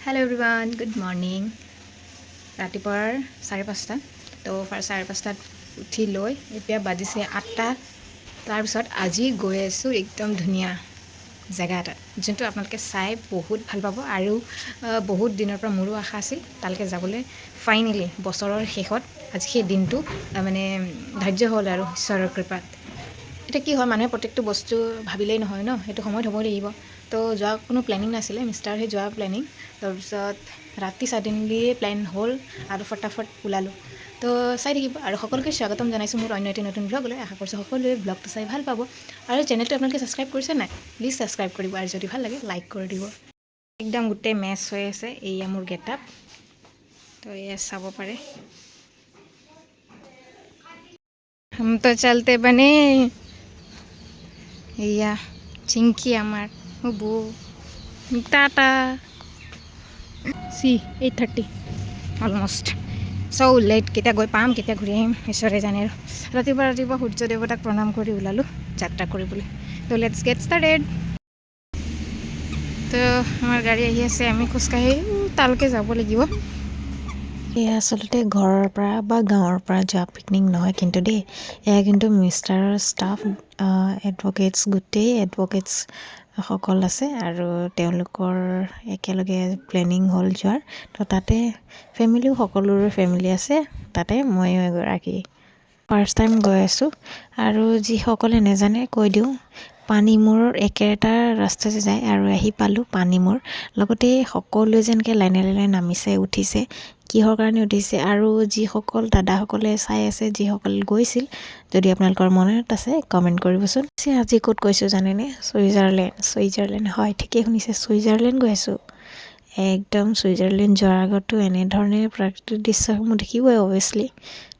Hello' everyone good morning ৰাতিপুৱাৰ 5:30 তো 5:30 উঠি লৈ এতিয়া বাজিছে 8টা তাৰপিছত আজি গৈ আছোঁ একদম ধুনীয়া জেগা এটাত যোনটো আপোনালোকে চাই বহুত ভাল পাব আৰু বহুত দিনৰ পৰা মোৰো আশা আছিল তালৈকে যাবলৈ ফাইনেলি বছৰৰ শেষত আজি সেই দিনটো মানে ধাৰ্য হ'ল আৰু ঈশ্বৰৰ কৃপাত এতিয়া কি হয় মানুহে প্ৰত্যেকটো বস্তু ভাবিলেই নহয় ন সেইটো সময়ত হ'ব লাগিব তো যোৱা কোনো প্লেনিং নাছিলে মিষ্টাৰহে যোৱা প্লেনিং তাৰপিছত ৰাতি ছাডেনলি প্লেন হ'ল আৰু ফটাফট ওলালোঁ তো চাই থাকিব আৰু সকলোকে স্বাগতম জনাইছোঁ মোৰ অন্য এটি নতুন ব্লগলৈ আশা কৰিছোঁ সকলোৱে ব্লগটো চাই ভাল পাব আৰু চেনেলটো আপোনালোকে ছাবস্ক্ৰাইব কৰিছে নাই প্লিজ ছাবস্ক্ৰাইব কৰিব আৰু যদি ভাল লাগে লাইক কৰি দিব একদম গোটেই মেচ হৈ আছে এয়া মোৰ গেটআপ তো এয়া চাব পাৰে हम तो चलते बने এয়া চিংকি আমাৰ বৌ টাটা চি 8:30 অলমষ্ট চ' লেট কেতিয়া গৈ পাম কেতিয়া ঘূৰি আহিম ঈশ্বৰে জানে আৰু ৰাতিপুৱা সূৰ্য দেৱতাক প্ৰণাম কৰি ওলালোঁ যাত্ৰা কৰিবলৈ ত' লেটছ গেট ষ্টাৰ্টেড তো আমাৰ গাড়ী আহি আছে আমি খোজকাঢ়ি তালৈকে যাব লাগিব এয়া আচলতে ঘৰৰ পৰা বা গাঁৱৰ পৰা যোৱা পিকনিক নহয় কিন্তু দেই এয়া কিন্তু মিষ্টাৰৰ ষ্টাফ এডভকেটছ গোটেই এডভকেটছ সকল আছে আৰু তেওঁলোকৰ একেলগে প্লেনিং হ'ল যোৱাৰ তো তাতে ফেমিলিও সকলোৰে ফেমিলি আছে তাতে ময়ো এগৰাকী ফাৰ্ষ্ট টাইম গৈ আছোঁ আৰু যিসকলে নাজানে কৈ দিওঁ পানীমূৰৰ একেটা ৰাস্তাতে যায় আৰু আহি পালোঁ পানীমূৰ লগতে সকলোৱে যেনেকৈ লাইনে লাইনে নামিছে উঠিছে কিহৰ কাৰণে উঠিছে আৰু যিসকল দাদাসকলে চাই আছে যিসকল গৈছিল যদি আপোনালোকৰ মনত আছে কমেণ্ট কৰিবচোন আজি ক'ত গৈছোঁ জানেনে ছুইজাৰলেণ্ড হয় ঠিকেই শুনিছে ছুইজাৰলেণ্ড গৈ আছোঁ একদম ছুইজাৰলেণ্ড যোৱাৰ আগতো এনেধৰণে প্ৰাকৃতিক দৃশ্যসমূহ দেখিবই অভিয়াছলি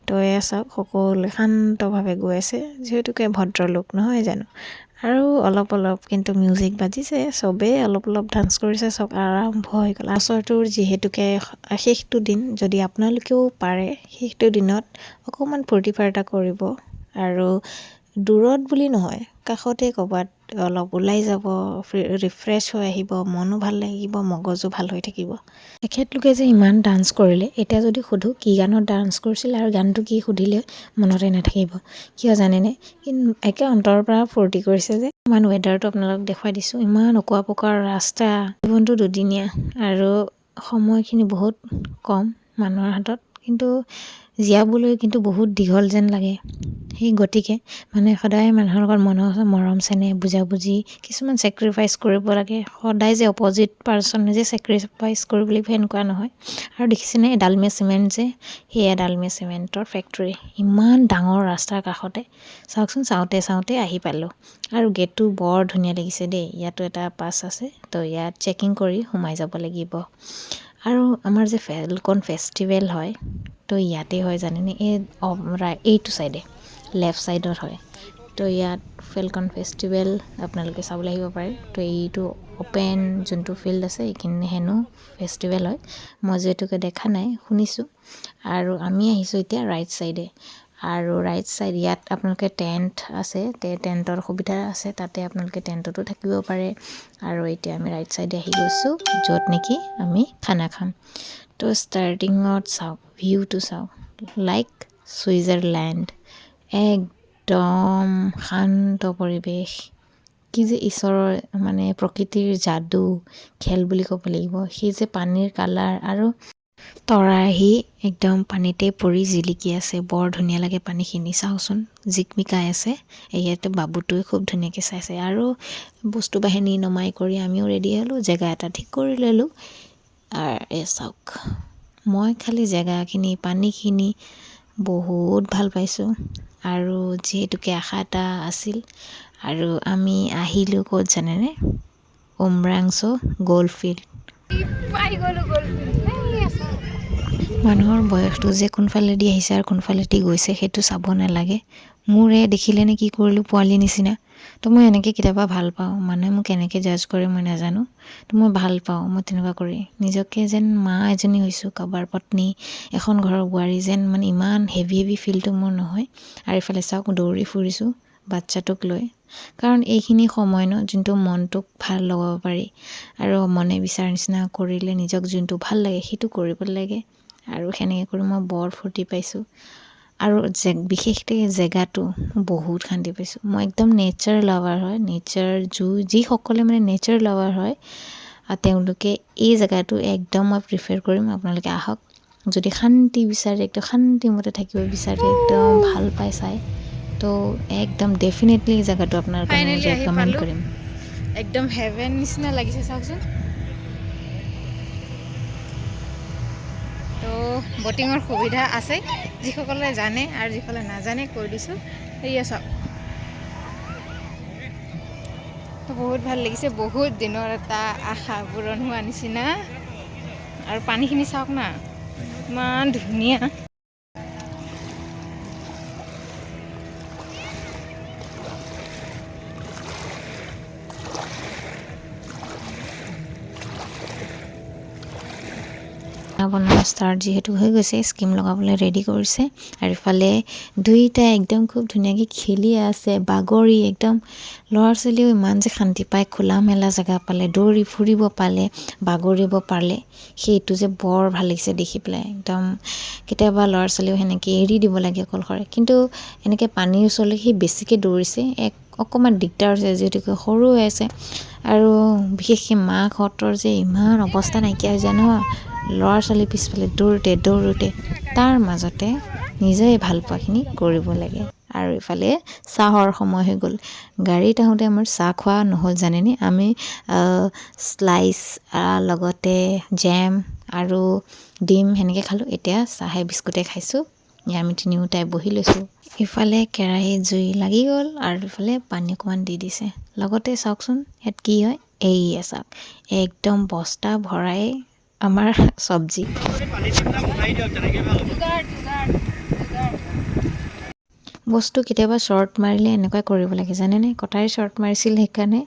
তো এয়া চাওক সকলোৱে শান্তভাৱে গৈ আছে যিহেতুকে ভদ্ৰলোক নহয় জানো আৰু অলপ কিন্তু মিউজিক বাজিছে চবেই অলপ ডান্স কৰিছে চব আৰম্ভ হৈ গ'ল বছৰটোৰ যিহেতুকে শেষটো দিন যদি আপোনালোকেও পাৰে শেষটো দিনত অকণমান ফূৰ্তি ফাৰ্তা কৰিব আৰু দূৰত বুলি নহয় কাষতে ক'ৰবাত অলপ ওলাই যাব ৰিফ্ৰেছ হৈ আহিব মনো ভাল লাগিব মগজু ভাল হৈ থাকিব তেখেতলোকে যে ইমান ডান্স কৰিলে এতিয়া যদি সোধোঁ কি গানত ডান্স কৰিছিল আৰু গানটো কি সুধিলে মনতে নাথাকিব কিয় জানেনে কিন্তু একে অন্তৰৰ পৰা ফূৰ্তি কৰিছে যে ইমান ৱেডাৰটো আপোনালোকক দেখুৱাই দিছোঁ ইমান অকোৱা পকোৱা ৰাস্তা জীৱনটো দুদিনীয়া আৰু সময়খিনি বহুত কম মানুহৰ হাতত কিন্তু জীয়াবলৈ কিন্তু বহুত দীঘল যেন লাগে সেই গতিকে মানে সদায় মানুহৰ লগত মৰম চেনেহ বুজাবুজি কিছুমান ছেক্ৰিফাইচ কৰিব লাগে সদায় যে অপজিট পাৰ্চনে যে ছেক্ৰিফাইচ কৰিব লাগিব সেনেকুৱা নহয় আৰু দেখিছেনে ডালমিয়া চিমেণ্ট যে সেয়া ডালমিয়া চিমেণ্টৰ ফেক্টৰী ইমান ডাঙৰ ৰাস্তাৰ কাষতে চাওকচোন চাওঁতে আহি পালোঁ আৰু গেটটো বৰ ধুনীয়া লাগিছে দেই ইয়াতো এটা পাছ আছে তো ইয়াত চেকিং কৰি সোমাই যাব লাগিব আৰু আমাৰ যে ফেলকন ফেষ্টিভেল হয় তো ইয়াতে হয় জানেনে এইটো চাইডে লেফ্ট ছাইডত হয় তো ইয়াত ফেলকন ফেষ্টিভেল আপোনালোকে চাবলৈ আহিব পাৰে তো এইটো অ'পেন যোনটো ফিল্ড আছে এইখিনি হেনো ফেষ্টিভেল হয় মই যিহেতুকে দেখা নাই শুনিছোঁ আৰু আমি আহিছোঁ এতিয়া ৰাইট ছাইডে আৰু ৰাইট ছাইড ইয়াত আপোনালোকে টেণ্ট আছে টেণ্টৰ সুবিধা আছে তাতে আপোনালোকে টেণ্টতো থাকিব পাৰে আৰু এতিয়া আমি ৰাইট ছাইডে আহি গৈছোঁ য'ত নেকি আমি খানা খাম তো ষ্টাৰ্টিঙত চাওক ভিউটো চাওক লাইক ছুইজাৰলেণ্ড একদম শান্ত পৰিৱেশ কি যে ঈশ্বৰৰ মানে প্ৰকৃতিৰ যাদু খেল বুলি ক'ব লাগিব সেই যে পানীৰ কালাৰ আৰু তৰা আহি একদম পানীতে পৰি জিলিকি আছে বৰ ধুনীয়া লাগে পানীখিনি চাওকচোন জিকমিকাই আছে ইয়াতে বাবুটোৱে খুব ধুনীয়াকৈ চাইছে আৰু বস্তু বাহিনী নমাই কৰি আমিও ৰেডি হ'লোঁ জেগা এটা ঠিক কৰি ল'লোঁ আৰু চাওক মই খালি জেগাখিনি পানীখিনি বহুত ভাল পাইছোঁ আৰু যিহেতুকে আশা এটা আছিল আৰু আমি আহিলোঁ ক'ত জানেনে উমৰাংচো গ'ল্ড ফিল্ড পাই গ'লোঁ গ'ল্ড ফিল্ড মানুহৰ বয়সটো যে কোনফালেদি আহিছে আৰু কোনফালেদি গৈছে সেইটো চাব নালাগে মোৰে দেখিলেনে কি কৰিলোঁ পোৱালি নিচিনা তো মই এনেকৈ কেতিয়াবা ভাল পাওঁ মানুহে মোক কেনেকৈ জাজ কৰে মই নাজানো তো মই ভাল পাওঁ মই তেনেকুৱা কৰি নিজকে যেন মা এজনী হৈছোঁ কাৰোবাৰ পত্নী এখন ঘৰৰ বোৱাৰী যেন মানে ইমান হেভি ফিলটো মোৰ নহয় আৰু এইফালে চাওক দৌৰি ফুৰিছোঁ বাচ্চাটোক লৈ। কাৰণ এইখিনি সময় ন যোনটো মনটোক ভাল লগাব পাৰি আৰু মনে বিচৰা নিচিনা কৰিলে নিজক যোনটো ভাল লাগে সেইটো কৰিব লাগে। আৰু সেনেকৈ কৰি মই বৰ ফূৰ্তি পাইছোঁ। আৰু বিশেষকৈ জেগাটো বহুত শান্তি পাইছোঁ। মই একদম নেচাৰ লাভাৰ হয়, যিসকলে মানে নেচাৰ লাভাৰ হয় তেওঁলোকে এই জেগাটো একদম মই প্ৰিফাৰ কৰিম। আপোনালোকে আহক, যদি শান্তি বিচাৰে, একদম শান্তিমতে থাকিব বিচাৰে, একদম ভাল পাই চাই, তো একদম ডেফিনেটলি এই জেগাটো আপোনাৰ কাৰণে ৰেকমেণ্ড কৰিম। একদম হেভেন নিচিনা লাগিছে চাওকচোন। তো বটিঙৰ সুবিধা আছে, যিসকলে জানে আৰু যিসকলে নাজানে কৈ দিছোঁ। সেয়া চাওক, বহুত ভাল লাগিছে। বহুত দিনৰ এটা আশা পূৰণ হোৱা নিচিনা। আৰু পানীখিনি চাওক না, ইমান ধুনীয়া। বনোৱা ষ্টাৰ্ট যিহেতু হৈ গৈছে, স্কিম লগাবলৈ ৰেডি কৰিছে। আৰু ইফালে দুইটাই একদম খুব ধুনীয়াকৈ খেলি আছে, বাগৰি। একদম ল'ৰা ছোৱালীও ইমান যে শান্তি পায়, খোলা মেলা জেগা পালে, দৌৰি ফুৰিব পালে, বাগৰিব পালে, সেইটো যে বৰ ভাল লাগিছে দেখি পেলাই। একদম কেতিয়াবা ল'ৰা ছোৱালীও সেনেকৈ এৰি দিব লাগে অকলশৰে, কিন্তু এনেকৈ পানীৰ ওচৰলৈ সি বেছিকৈ দৌৰিছে। অকণমান দিগদাৰ হৈছে যিহেতুকে সৰু হৈ আছে। আৰু বিশেষকৈ মাকহঁতৰ যে ইমান অৱস্থা নাইকিয়া হৈ যায় নহয়, ল'ৰা ছোৱালী পিছফালে দৌৰোঁতে তাৰ মাজতে নিজে ভাল পোৱাখিনি কৰিব লাগে। আৰু ইফালে চাহৰ সময় হৈ গ'ল। গাড়ীত আহোঁতে আমাৰ চাহ খোৱা নহ'ল জানেনে। আমি স্লাইচ লগতে জেম আৰু ডিম সেনেকৈ খালোঁ। এতিয়া চাহে বিস্কুটে খাইছোঁ। আমি তিনিওটাই বহি লৈছোঁ। ইফালে কেৰাহীত জুই লাগি গ'ল আৰু ইফালে পানী অকণমান দি দিছে। লগতে চাওকচোন ইয়াত কি হয়, এইয়া চাওক, একদম বস্তা ভৰাই আমাৰ চব্জি। বস্তু কেতিয়াবা শ্বৰ্ট মাৰিলে এনেকুৱাই কৰিব লাগে জানেনে। কটাৰী শ্বৰ্ট মাৰিছিল, সেইকাৰণে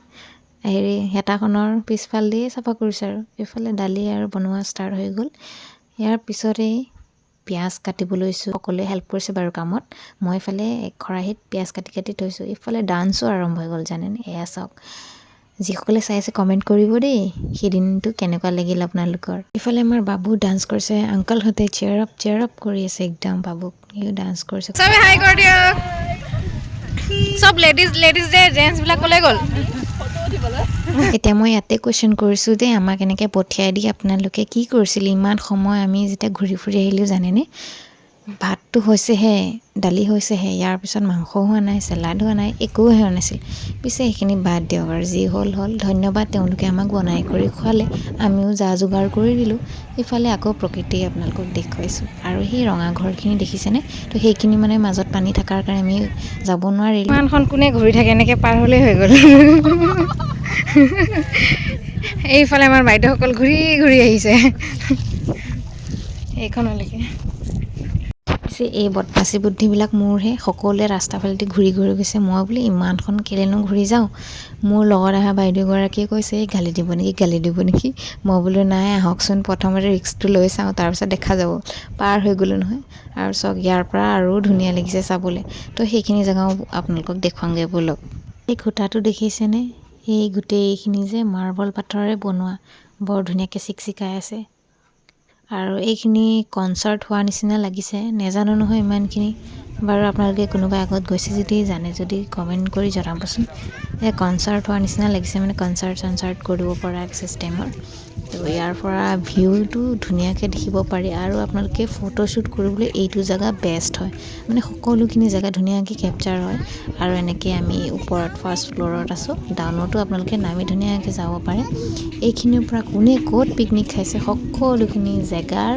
হেতাখনৰ পিছফাল দিয়ে চাফা কৰিছে। আৰু এইফালে দালি আৰু বনোৱা ষ্টাৰ্ট হৈ গ'ল। ইয়াৰ পিছতেই পিঁয়াজ কাটিব লৈছোঁ। সকলোৱে হেল্প কৰিছে বাৰু কামত। মই এইফালে খৰাহীত পিঁয়াজ কাটি থৈছোঁ। ইফালে ডান্সো আৰম্ভ হৈ গ'ল জানেনে। এয়া চাওক, যিসকলে চাই আছে কমেণ্ট কৰিব দেই, সেইদিনটো কেনেকুৱা লাগিল আপোনালোকৰ। ইফালে আমাৰ বাবু ডান্স কৰিছে। আংকলহঁতে চেয়াৰ আপ কৰি আছে একদম বাবুক। সিও ডান্স কৰিছে। চবে হাই কৰি দিয়ক। চব লেডিজ যে জেণ্টছবিলাক ক'লে গ'ল। এতিয়া মই ইয়াতে কুৱেশ্যন কৰিছোঁ দেই, আমাক এনেকৈ পঠিয়াই দি আপোনালোকে কি কৰিছিলে ইমান সময়। আমি যেতিয়া ঘূৰি ফুৰি আহিলোঁ জানেনে, ভাতটো হৈছেহে, দালি হৈছেহে, ইয়াৰ পিছত মাংস হোৱা নাই, চেলাড হোৱা নাই, একো হোৱা নাছিল। পিছে সেইখিনি বাদ দিয়ক আৰু, যি হ'ল। ধন্যবাদ, তেওঁলোকে আমাক বনাই কৰি খোৱালে, আমিও যা যোগাৰ কৰি দিলোঁ। ইফালে আকৌ প্ৰকৃতি আপোনালোকক দেখুৱাইছোঁ। আৰু সেই ৰঙা ঘৰখিনি দেখিছেনে, তো সেইখিনি মানে মাজত পানী থকাৰ কাৰণে আমি যাব নোৱাৰিলোঁ। ইমানখন কোনে ঘূৰি থাকে, এনেকৈ পাৰ হ'লেই হৈ গ'ল। এইফালে আমাৰ বাইদেউসকল ঘূৰি আহিছে এইখনলৈকে। পিছে এই বদমাচি বুদ্ধিবিলাক মোৰহে। সকলোৱে ৰাস্তা ফালেদি ঘূৰি গৈছে। মই বোলে ইমানখন কেলেনো ঘূৰি যাওঁ। মোৰ লগত অহা বাইদেউগৰাকীয়ে কৈছে, এই গালি দিব নেকি। মই বোলো নাই, আহকচোন, প্ৰথমতে ৰিস্কটো লৈ চাওঁ, তাৰপিছত দেখা যাব। পাৰ হৈ গ'লোঁ নহয়। আৰু চাওক, ইয়াৰ পৰা আৰু ধুনীয়া লাগিছে চাবলৈ। তো সেইখিনি জেগাও আপোনালোকক দেখুৱাওঁগৈ ব'লক। এই খুঁটাটো দেখিছেনে, এই গোটেইখিনি যে মাৰ্বল পাথৰেৰে বনোৱা, বৰ ধুনীয়াকৈ চিকচিকাই আছে। আৰু এইখিনি কনচাৰ্ট হোৱা নিচিনা লাগিছে, নেজানো নহয় ইমানখিনি। বাৰু আপোনালোকে কোনোবাই আগত গৈছে যদি, জানে যদি কমেণ্ট কৰি জনাবচোন। কনচাৰ্ট হোৱাৰ নিচিনা লাগিছে, মানে কনচাৰ্ট কৰিব পৰা ছিষ্টেমৰ। তো ইয়াৰ পৰা ভিউটো ধুনীয়াকৈ দেখিব পাৰি। আৰু আপোনালোকে ফটোশ্বুট কৰিবলৈ এইটো জেগা বেষ্ট হয়, মানে সকলোখিনি জেগা ধুনীয়াকৈ কেপচাৰ হয়। আৰু এনেকৈ আমি ওপৰত ফাৰ্ষ্ট ফ্ল'ৰত আছোঁ, ডাউনতো আপোনালোকে নামি ধুনীয়াকৈ যাব পাৰে। এইখিনিৰ পৰা কোনে ক'ত পিকনিক খাইছে, সকলোখিনি জেগাৰ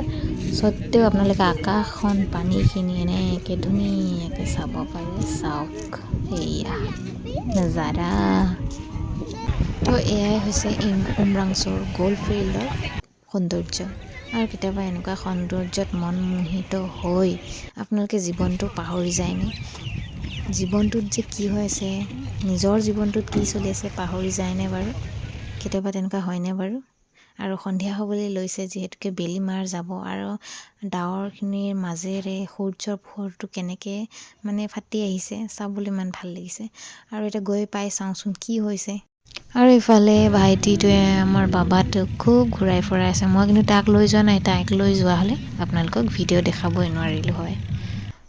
স্বত্তেও আপোনালোকে আকাশখন, পানীখিনি এনেকৈ ধুনীয়াকৈ চাব পাৰে। চাওক, সেয়া নজাৰা। তো এয়াই হৈছে উমৰাংচুৰ গ'ল্ড ফিল্ডৰ সৌন্দৰ্য। আৰু কেতিয়াবা এনেকুৱা সৌন্দৰ্যত মন মোহিত হৈ আপোনালোকে জীৱনটো পাহৰি যায়নে। জীৱনটোত যে কি হৈ আছে, নিজৰ জীৱনটোত কি চলি আছে পাহৰি যায়নে বাৰু। কেতিয়াবা তেনেকুৱা হয়নে বাৰু। আৰু সন্ধিয়া হ'বলৈ লৈছে যিহেতুকে বেলি মাৰ যাব আৰু ডাৱৰখিনিৰ মাজেৰে সূৰ্যৰ পোহৰটো কেনেকৈ মানে ফাটি আহিছে চাবলৈ ইমান ভাল লাগিছে। আৰু এতিয়া গৈ পাই চাওঁচোন কি হৈছে। আৰু ইফালে ভাইটিটোৱে আমাৰ বাবাটোক খুব ঘূৰাই ফুৰাই আছে। মই কিন্তু তাক লৈ যোৱা নাই, তাইক লৈ যোৱা হ'লে আপোনালোকক ভিডিঅ' দেখাবই নোৱাৰিলোঁ হয়।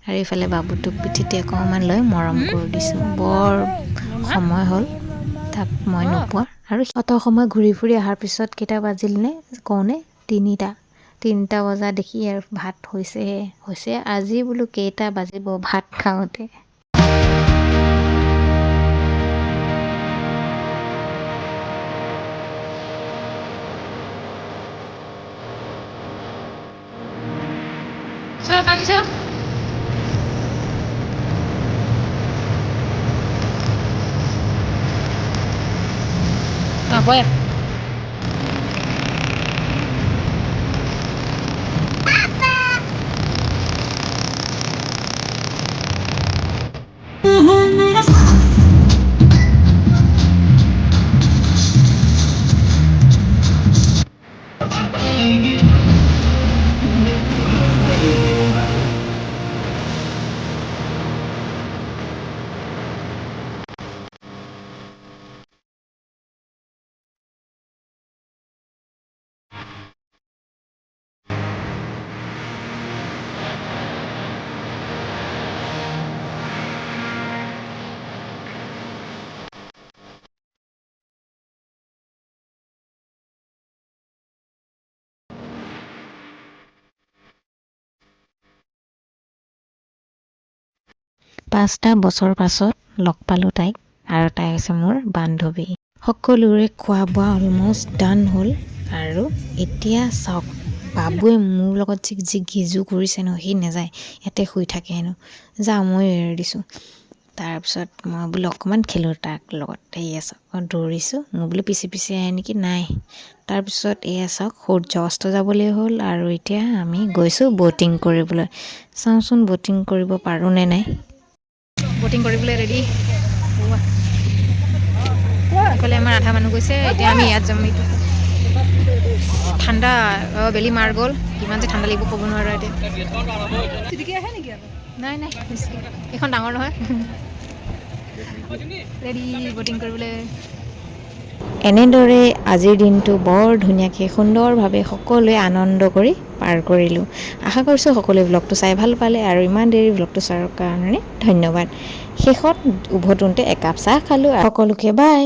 আৰু ইফালে বাবুটোক পিঠিতে অকণমান লৈ মৰম কৰি দিছোঁ। বৰ সময় হ'ল তাক মই নোপোৱা। আৰু অত সময় ঘূৰি ফুৰি অহাৰ পিছত কেইটা বাজিলনে কওঁনে? 3টা বজা দেখি আৰু ভাত হৈছে আজি বোলো কেইটা বাজিব ভাত খাওঁতে। Boleh. পাঁচটা বছৰ পাছত লগ পালোঁ তাইক, আৰু তাই হৈছে মোৰ বান্ধৱী। সকলোৰে খোৱা বোৱা অলমষ্ট ডান হ'ল। আৰু এতিয়া চাওক, বাবুৱে মোৰ লগত যি গিজু কৰিছে ন, সি নাযায়, ইয়াতে শুই থাকে হেনো। যাওঁ মই এৰি দিছোঁ। তাৰপিছত মই বোলো অকণমান খেলোঁ তাক লগত। এয়া চাওক দৌৰিছোঁ, মই বোলো পিছে পিছে আহে নেকি, নাই। তাৰপিছত এয়া চাওক সূৰ্য অস্ত যাবলৈ হ'ল আৰু এতিয়া আমি গৈছোঁ ব'টিং কৰিবলৈ। চাওঁচোন ব'টিং কৰিব পাৰোঁ নে নাই। ব'টিং কৰিবলৈ ৰেডি। এইফালে আমাৰ আধা মানুহ গৈছে, এতিয়া আমি ইয়াত যাম। এইটো ঠাণ্ডা, বেলি মাৰ গ'ল, কিমান যে ঠাণ্ডা লাগিব ক'ব নোৱাৰা এতিয়া। নাই এইখন ডাঙৰ নহয়। ৰেডি ব'টিং কৰিবলৈ। এনেদৰে আজিৰ দিনটো বৰ ধুনীয়াকৈ সুন্দৰভাৱে সকলোৱে আনন্দ কৰি পাৰ কৰিলোঁ। আশা কৰিছোঁ সকলোৱে ভ্লগটো চাই ভাল পালে, আৰু ইমান দেৰি ভ্লগটো চোৱাৰ কাৰণে ধন্যবাদ। শেষত উভতোতে একাপ চাহ খালোঁ। সকলোকে বাই।